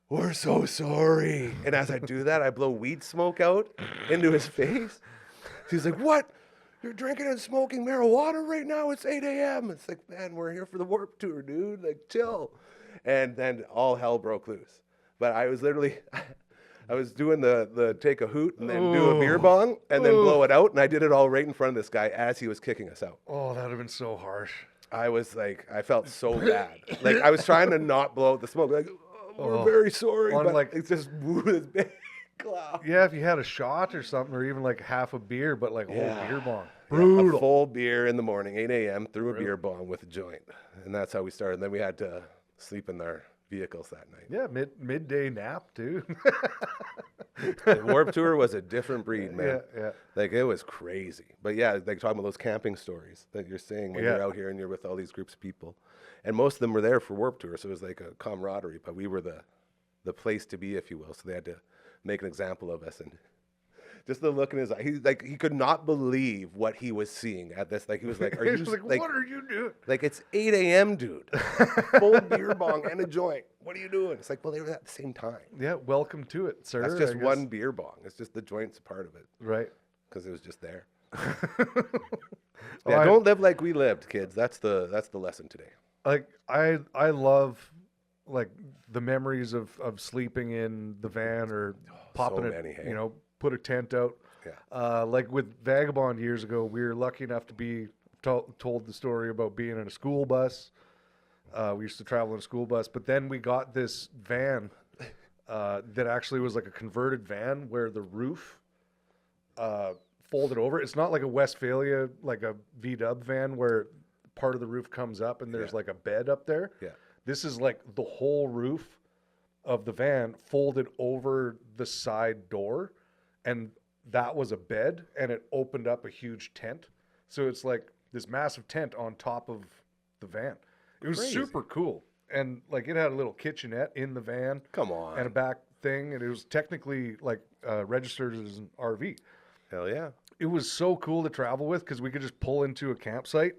"We're so sorry." And as I do that, I blow weed smoke out into his face. He's like, "What? You're drinking and smoking marijuana right now? It's 8 a.m. It's like, man, we're here for the Warped Tour, dude. Like, chill." And then all hell broke loose. But I was literally, I was doing the take a hoot and then do a beer bong and then blow it out. And I did it all right in front of this guy as he was kicking us out. Oh, that would have been so harsh. I was like, I felt so bad. Like, I was trying to not blow out the smoke. Like, we're very sorry. On, But like- it's just this big cloud. Yeah, if you had a shot or something, or even like half a beer, but like a whole beer bong. Yeah, Brutal. a full beer in the morning, 8 a.m., through a beer bong with a joint. And that's how we started. And then we had to sleep in our vehicles that night. Yeah, midday nap too. The Warped Tour was a different breed, man. Yeah. Like, it was crazy. But yeah, like talking about those camping stories that you're saying when you're out here and you're with all these groups of people. And most of them were there for Warped Tour, so it was like a camaraderie. But we were the place to be, if you will. So they had to make an example of us. And just the look in his eye, he could not believe what he was seeing at this. Like, he was like, "Are you like, what are you doing?" Like, it's 8 a.m., dude. Full beer bong and a joint. What are you doing? It's like, well, they were at the same time. Yeah, welcome to it, sir. That's I just guess. one beer bong. It's just the joint's a part of it Right. because it was just there. Oh, Yeah, don't live like we lived, kids. That's the lesson today. Like I love like the memories of sleeping in the van or popping so it, many, hey? put a tent out. Yeah. Like with Vagabond years ago, we were lucky enough to be told the story about being in a school bus. We used to travel in a school bus, but then we got this van that actually was like a converted van where the roof folded over. It's not like a Westphalia, like a VW van where part of the roof comes up and there's like a bed up there. Yeah. This is like the whole roof of the van folded over the side door, and that was a bed, and it opened up a huge tent. So it's like this massive tent on top of the van. It was Crazy. super cool. And like it had a little kitchenette in the van. Come on. And a back thing, and it was technically like registered as an RV. Hell yeah. It was so cool to travel with because we could just pull into a campsite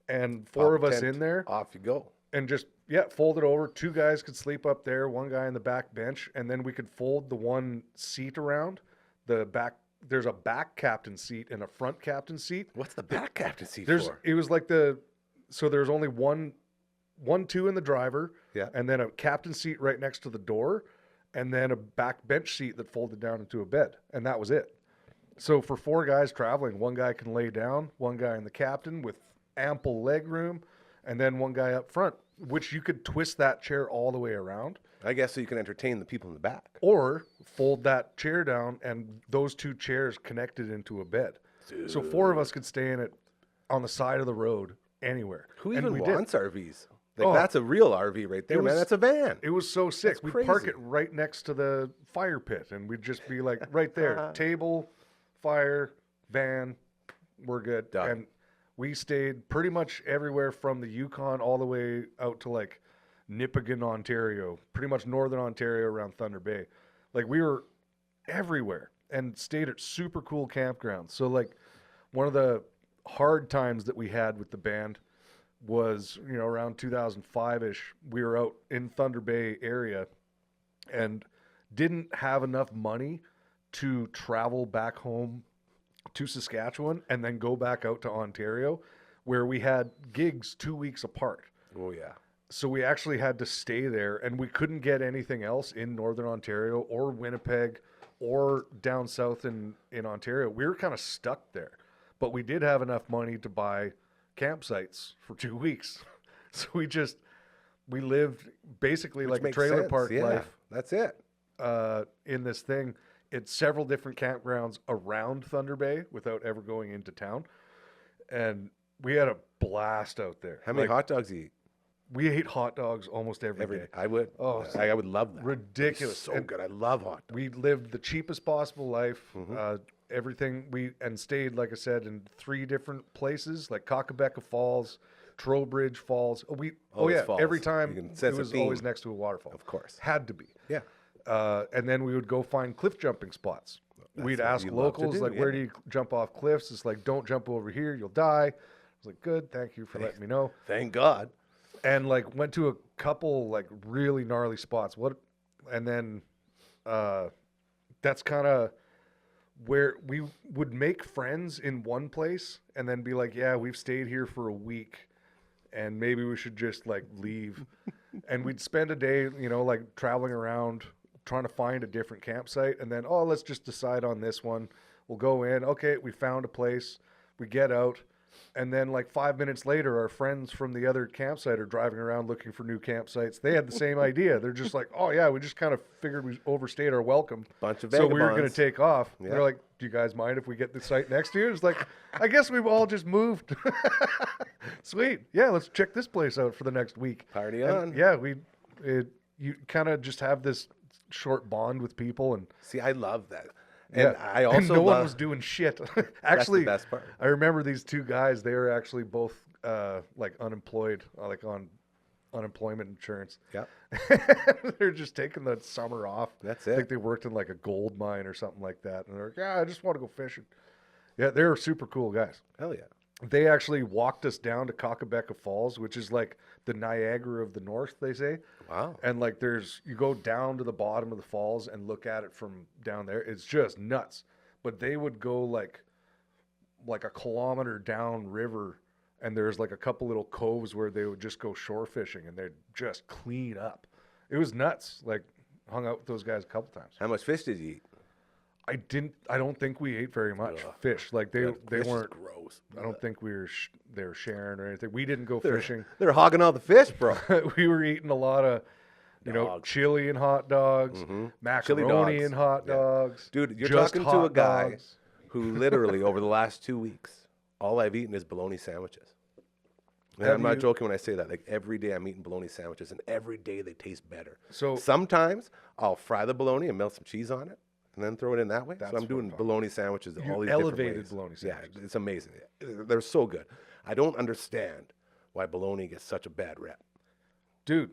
and four Pop of us tent, in there Off you go. and just fold it over. Two guys could sleep up there, one guy on the back bench, and then we could fold the one seat around the back. There's a back captain seat and a front captain seat. What's the back captain seat There's for? it was like so there's only two in the driver, and then a captain seat right next to the door, and then a back bench seat that folded down into a bed, and that was it. So for four guys traveling, one guy can lay down, one guy in the captain with ample leg room, and then one guy up front, which you could twist that chair all the way around, I guess so you can entertain the people in the back. or fold that chair down and those two chairs connected into a bed. So four of us could stay in it on the side of the road anywhere. Who And even we did. wants RVs? Like, Oh. that's a real RV right there, It man. was- That's a van. It was so sick. That's We'd park crazy. it right next to the fire pit, and we'd just be like, right there, table, fire, van, we're good. Done. And we stayed pretty much everywhere from the Yukon all the way out to like Nipigon, Ontario, pretty much northern Ontario around Thunder Bay. Like we were everywhere and stayed at super cool campgrounds. So like one of the hard times that we had with the band was, around 2005-ish, we were out in Thunder Bay area and didn't have enough money to travel back home to Saskatchewan and then go back out to Ontario, where we had gigs 2 weeks apart. Oh, yeah. So we actually had to stay there, and we couldn't get anything else in Northern Ontario or Winnipeg or down south in Ontario. We were kind of stuck there, but we did have enough money to buy campsites for 2 weeks. So we lived basically Which like a makes trailer sense. park Yeah, life that's it. in this thing. It's several different campgrounds around Thunder Bay without ever going into town. And we had a blast out there. How many Like, hot dogs you eat? we ate hot dogs almost every day. I would. Oh, I would love that. Ridiculous. So And good. I love hot dogs. we lived the cheapest possible life. Mm-hmm. Everything and stayed, like I said, in 3 different places, like Cockabecca Falls, Trowbridge Falls. Always falls. Every You time can it sense a was theme. always next to a waterfall. Of course. Had to be. Yeah. And then we would go find cliff jumping spots. we'd what ask you love to locals, do, like, where yeah. do you jump off cliffs? It's like, don't jump over here, you'll die. I was like, good, thank you for letting me know. Thank God. And like went to a couple like really gnarly spots. And then that's kind of where we would make friends in one place and then be like, yeah, we've stayed here for a week and maybe we should just like leave. And we'd spend a day, like traveling around trying to find a different campsite, and then, oh, let's just decide on this one. We'll go in. Okay, we found a place. We get out. And then like 5 minutes later, our friends from the other campsite are driving around looking for new campsites. They had the same idea. They're just like, oh yeah, we just kind of figured we overstayed our welcome. Bunch of so we were going to vagabonds. take off. Yeah. They're like, do you guys mind if we get the site next to you? It's like, I guess we've all just moved. Sweet. Yeah, let's check this place out for the next week. Party And on. yeah, you kind of just have this short bond with people, and See, I love that. And yeah. I also and no one love, was doing shit. that's Actually, the best part. I remember these two guys. They were actually both like unemployed, like on unemployment insurance. Yeah. They're just taking the summer off. That's I it. think they worked in like a gold mine or something like that. And they're like, yeah, I just want to go fishing. Yeah, they're super cool guys. Hell yeah. They actually walked us down to Cockabecca Falls, which is like the Niagara of the North, they say. Wow. And like you go down to the bottom of the falls and look at it from down there. It's just nuts. But they would go like a kilometer down river, and there's like a couple little coves where they would just go shore fishing and they'd just clean up. It was nuts. Like, hung out with those guys a couple times. How much fish did you eat? I don't think we ate very much Ugh. fish. Like they Fish is weren't. gross. I don't think they were sharing or anything. We didn't go They're- fishing. They're hogging all the fish, bro. We were eating a lot of, Dogs. chili and hot dogs, Chili macaroni dogs. and hot Yeah. dogs. Dude, you're just talking to a hot guy dogs. who literally over the last 2 weeks, all I've eaten is bologna sandwiches. And Have I'm not you- joking when I say that. Like every day I'm eating bologna sandwiches, and every day they taste better. So Sometimes I'll fry the bologna and melt some cheese on it, and then throw it in that way. That's so I'm what doing I'm talking bologna sandwiches You all these elevated different ways. bologna sandwiches. Yeah, it's amazing. They're so good. I don't understand why bologna gets such a bad rep. dude,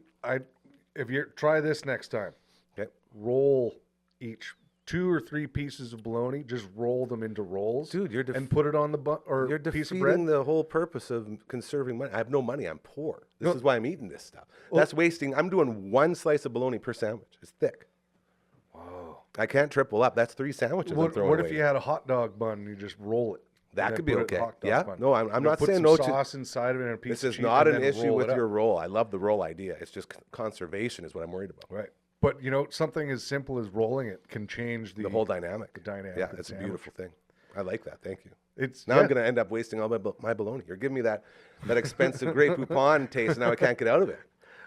if you try this next time, Okay. roll each 2 or 3 pieces of bologna, just roll them into rolls, Dude, you're and put it on the You're piece of bread. defeating the whole purpose of conserving money. I have no money. I'm poor. This No. is why I'm eating this stuff. Well- That's wasting. I'm doing 1 slice of bologna per sandwich. It's thick. Whoa. I can't triple up. That's 3 sandwiches. I'm What throwing if away. you had a hot dog bun and you just roll it? That and could then be put it in okay. a hot dog Yeah. bun? No, I'm not put saying some no to. sauce inside of it and a piece This of is cheese not and an then issue roll with it up. your roll. I love the roll idea. It's just conservation is what I'm worried about. Right. But something as simple as rolling it can change The whole dynamic. the dynamic Yeah, of the it's a sandwich. beautiful thing. I like that. Thank you. It's Now yeah. I'm going to end up wasting all my bologna. You're giving me that expensive Grey Poupon taste, and now I can't get out of it.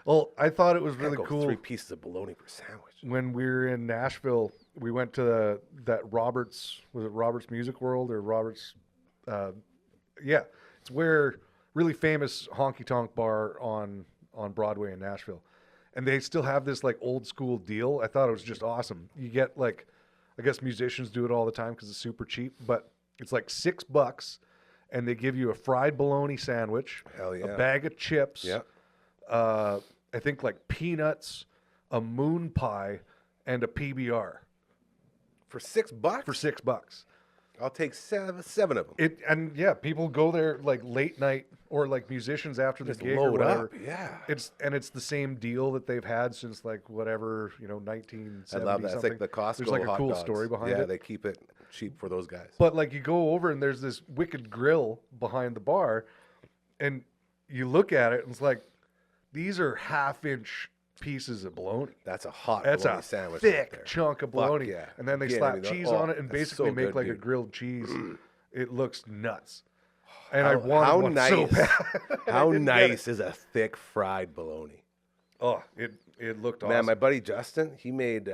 Well, I thought it was Can't really go cool 3 pieces of bologna per sandwich. when we were in Nashville. We went to that Roberts, was it Roberts Music World or Roberts? Yeah, it's where really famous honky tonk bar on Broadway in Nashville, and they still have this like old school deal. I thought it was just awesome. You get like, I guess musicians do it all the time because it's super cheap, but it's like $6, and they give you a fried bologna sandwich, Hell yeah. a bag of chips, Yeah. I think like peanuts, a moon pie, and a PBR For $6? for $6. I'll take seven of them. And yeah, people go there like late night or like musicians after the Just gig or load whatever. up. Yeah. It's the same deal that they've had since like whatever 1970 I love that. It's something. like the Costco There's like a hot cool dogs. story behind Yeah, it. they keep it cheap for those guys. But like you go over and there's this wicked grill behind the bar, and you look at it and it's like these are 1/2-inch pieces of bologna. That's a hot That's bologna a sandwich. right thick there. chunk of Fuck bologna, yeah. and then they Yeah, slap I mean, cheese oh, on it and that's basically so make good, like a dude. grilled cheese. It looks nuts. And I How wanted one so nice. bad. How I didn't get it. nice is a thick fried bologna? Oh, it looked Man, awesome. my buddy Justin, he made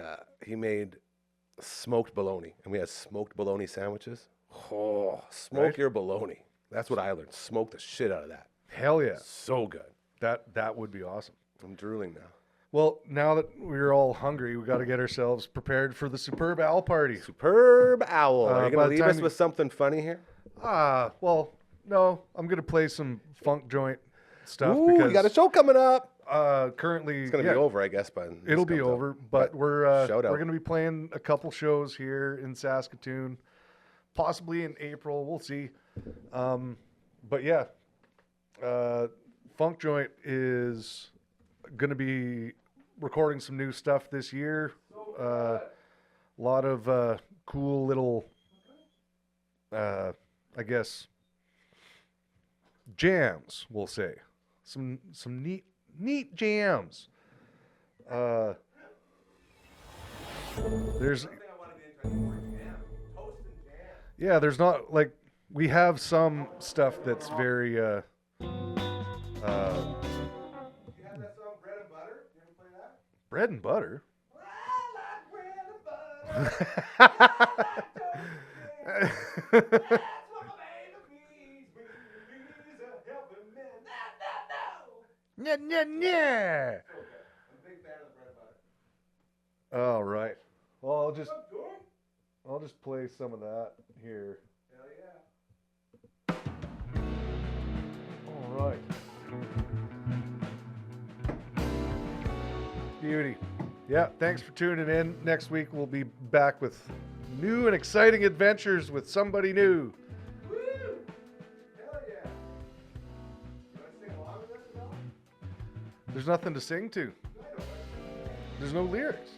smoked bologna, and we had smoked bologna sandwiches. Oh, smoke Right? your bologna. That's what I learned. Smoke the shit out of that. Hell yeah, So good. that would be awesome. I'm drooling now. Well, now that we're all hungry, we got to get ourselves prepared for the Superb Owl Party. Superb owl. Are you by going the to leave time us you- with something funny here? Well, no, I'm gonna play some funk joint stuff Ooh, because you got a show coming up. currently It's going to be over, I guess, by It'll be over, but we're shout out. going to be playing a couple shows here in Saskatoon, possibly in April. We'll see. But yeah, Funk Joint is going to be recording some new stuff this year. A lot of cool little, I guess, jams. We'll say some neat jams. There's there's not like we have some stuff that's very You have that song Bread and Butter? You ever play that? bread and butter. I like bread and butter. That's what my baby needs. He's a helping man. No. Yeah. I'm a big fan of the bread and butter. All right. Well, I'll just play some of that here. Hell yeah. All right. Beauty. Yeah, thanks for tuning in. Next week we'll be back with new and exciting adventures with somebody new. Woo! Hell yeah. You want to sing along with us at all? There's nothing to sing to. There's no lyrics.